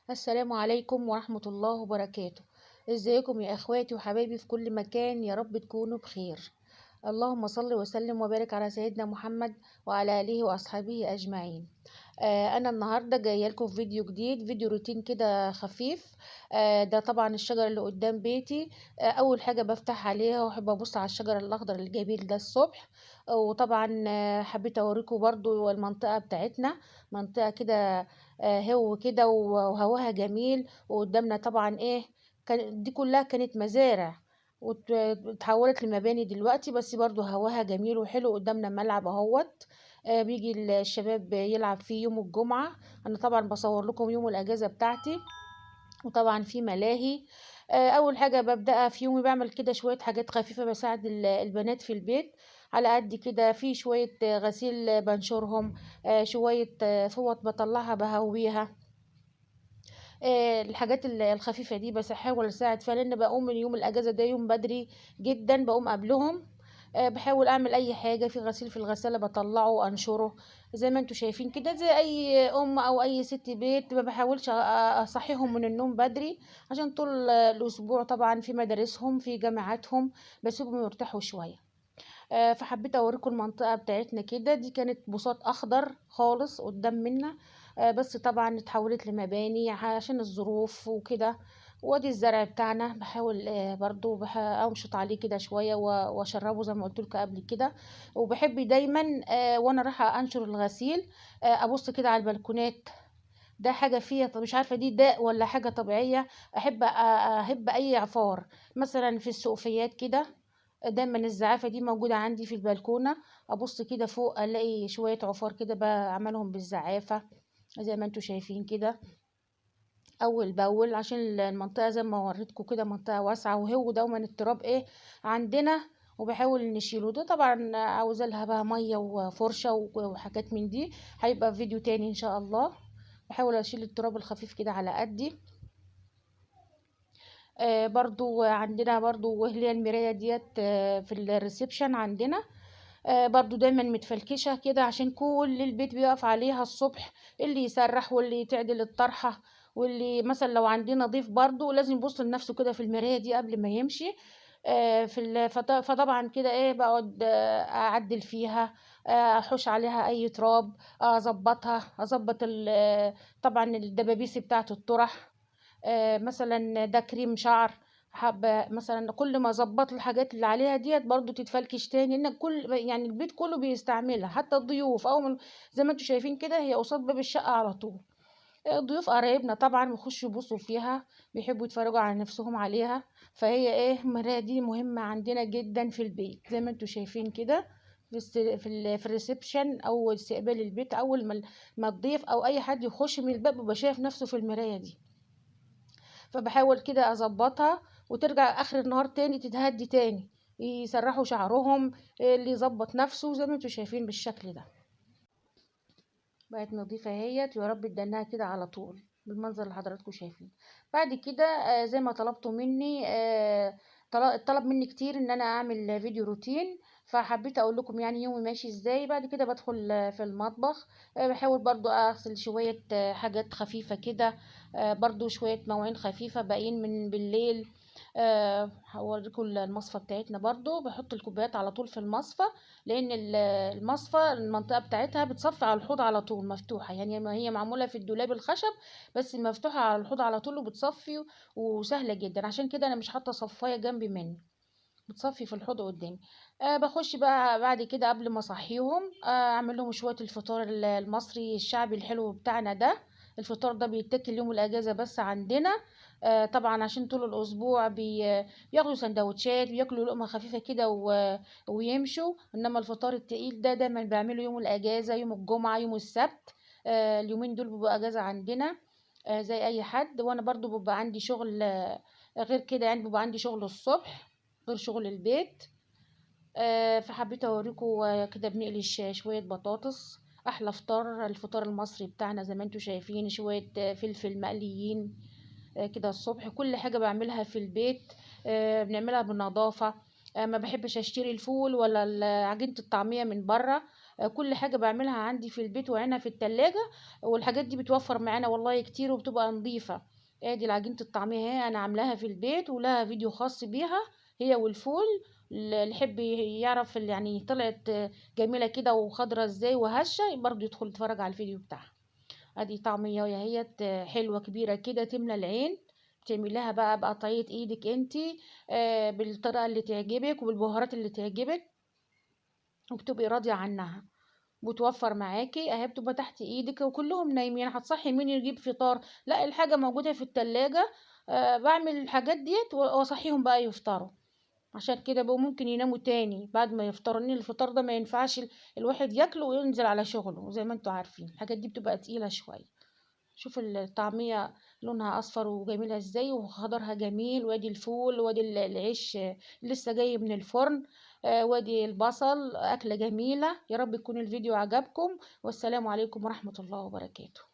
السلام عليكم ورحمة الله وبركاته. ازيكم يا اخواتي وحبايبي في كل مكان، يا رب تكونوا بخير. اللهم صل وسلم وبارك على سيدنا محمد وعلى آله وأصحابه أجمعين. أنا النهاردة جاية لكم في فيديو جديد، فيديو روتين كده خفيف. ده طبعا الشجر اللي قدام بيتي. أول حاجة بفتح عليها وأحب أبص على الشجر الأخضر اللي جايبين ده الصبح. وطبعا حبيت أوريكم برضو المنطقة بتاعتنا، منطقة كده هو كده وهواها جميل. وقدامنا طبعا إيه، دي كلها كانت مزارع واتحولت لمباني دلوقتي، بس برضو هواها جميل وحلو. قدامنا ملعب اهوت، بيجي الشباب يلعب فيه يوم الجمعة. انا طبعا بصور لكم يوم الاجازة بتاعتي، وطبعا في ملاهي. اول حاجة ببدأ في يومي بعمل كده شوية حاجات خفيفة، بساعد البنات في البيت على قد كده. في شوية غسيل بنشرهم، شوية فوط بطلعها بهويها. الحاجات الخفيفة دي بس احاول اساعد فيها، لان بقوم من يوم الاجازة ده يوم بدري جدا، بقوم قبلهم. بحاول اعمل اي حاجة في غسيل في الغسالة بطلعه وانشره زي ما انتوا شايفين كده، زي اي ام او اي ست بيت. ما بحاولش اصحيهم من النوم بدري، عشان طول الاسبوع طبعا في مدارسهم في جامعاتهم، بسيبهم يرتاحوا شوية. فحبيت اوريكم المنطقة بتاعتنا كده. دي كانت بساط اخضر خالص قدام منا، بس طبعا اتحولت لمباني عشان الظروف وكده. وادي الزرع بتاعنا بحاول برضو انشط عليه كده شوية واشربه زي ما قلت لكم قبل كده. وبحب دايما وانا رايحة انشر الغسيل ابص كده على البلكونات. ده حاجة فيها مش عارفة دي داء ولا حاجة طبيعية. أحب أي عفار، مثلا في السقفيات كده. دايما الزعافة دي موجودة عندي في البلكونة. أبص كده فوق ألاقي شوية عفار كده بعملهم بالزعافة زي ما انتوا شايفين كده، أول بأول. عشان المنطقة زي ما وريتكم كده منطقة واسعة، وهو دوما التراب ايه عندنا، وبحاول نشيله. ده طبعا عاوزة لها بقى مية وفرشة وحاجات من دي. هيبقى في فيديو تاني إن شاء الله. بحاول أشيل التراب الخفيف كده على قدي. برضو عندنا برضو وهي المراية ديت في الريسبشن عندنا. برضو دايما متفلكشة كده، عشان كل البيت بيقف عليها الصبح، اللي يسرح واللي تعدل الطرحة، واللي مثلا لو عندنا ضيف برضو لازم يبص لنفسه كده في المراية دي قبل ما يمشي. فطبعا كده ايه بقعد اعدل فيها، احوش عليها اي تراب، اظبطها، اظبط طبعا الدبابيس بتاعه الطرح. مثلا ده كريم شعر، حابه مثلا كل ما اظبط الحاجات اللي عليها ديت برضو تتفلكش تاني، ان كل يعني البيت كله بيستعملها، حتى الضيوف او زي ما انتوا شايفين كده هي قصاد باب الشقه على طول. ضيوف قرايبنا طبعا بيخشوا يبصوا فيها، بيحبوا يتفرجوا على نفسهم عليها. فهي ايه المرايه دي مهمه عندنا جدا في البيت زي ما انتوا شايفين كده. في الريسبشن او استقبال البيت، اول ما الضيف او اي حد يخش من الباب بيبقى شايف نفسه في المرايه دي. فبحاول كده اظبطها، وترجع اخر النهار تاني تتهدي تاني، يسرحوا شعرهم، اللي يظبط نفسه زي ما انتوا شايفين بالشكل ده. بقت نظيفة اهيت، ويا رب تدنها كده على طول بالمنظر اللي حضراتكم شايفين. بعد كده زي ما طلبتوا مني، طلب مني كتير ان انا اعمل فيديو روتين، فحبيت اقول لكم يعني يومي ماشي ازاي. بعد كده بدخل في المطبخ، بحاول برضو اغسل شوية حاجات خفيفة كده، برضو شوية مواعين خفيفة باقيين من بالليل. هوريكم المصفى بتاعتنا، برضو بحط الكوبايات على طول في المصفى، لان المصفى المنطقه بتاعتها بتصفي على الحوض على طول مفتوحه، يعني ما هي معموله في الدولاب الخشب، بس مفتوحه على الحوض على طول وبتصفي، وسهله جدا. عشان كده انا مش حاطه صفايه جنبي مني، بتصفي في الحوض قدامي. بخش بقى بعد كده قبل ما اصحيهم، اعمل لهم شويه الفطار المصري الشعبي الحلو بتاعنا ده. الفطار ده بيتاكل يوم الاجازه بس عندنا. طبعا عشان طول الاسبوع بياخدوا سندوتشات، بياكلوا لقمه خفيفه كده ويمشوا، انما الفطار التقيل ده دايما بعمله يوم الاجازه، يوم الجمعه، يوم السبت. اليومين دول بيبقوا اجازه عندنا زي اي حد. وانا برضو بيبقى عندي شغل غير كده، يعني بيبقى عندي شغل الصبح غير شغل البيت. فحبيت اوريكم كده بنقلي شويه بطاطس. احلى فطار الفطار المصري بتاعنا زي ما انتوا شايفين، شويه فلفل مقليين كده الصبح. كل حاجه بعملها في البيت بنعملها بنظافه. ما بحبش اشتري الفول ولا عجينه الطعميه من بره. كل حاجة باعملها عندي في البيت وعينها في التلاجة، والحاجات دي بتوفر معانا والله كتير وبتبقى نظيفة. ادي العجينة الطعمية اهي انا عاملاها في البيت ولها فيديو خاص بيها، هي والفول. اللي يحب يعرف يعني طلعت جميلة كده وخضرة ازاي وهشة، برضه يدخل يتفرج على الفيديو بتاعها. ادي طعمية وهيت حلوة كبيرة كده تملى العين. تعمليها بقى بقطعية ايدك انتي، بالطريقة اللي تعجبك وبالبهارات اللي تعجبك، وبتبقي راضية عنها. بتوفر معاكي اهي، بتبقى تحت ايدك وكلهم نايمين، هتصحي مين يجيب فطار؟ لا، الحاجة موجودة في التلاجة. بعمل الحاجات ديت واصحيهم بقى يفطروا. عشان كده بقى ممكن يناموا تاني بعد ما يفطروا، ان الفطار ده ما ينفعش الواحد ياكله وينزل على شغله، زي ما انتوا عارفين الحاجات دي بتبقى تقيلة شوية. شوف الطعمية لونها اصفر وجميلة ازاي وخضرها جميل، وادي الفول وادي العيش لسه جاي من الفرن، وادي البصل. اكلة جميلة، يا رب يكون الفيديو عجبكم، والسلام عليكم ورحمة الله وبركاته.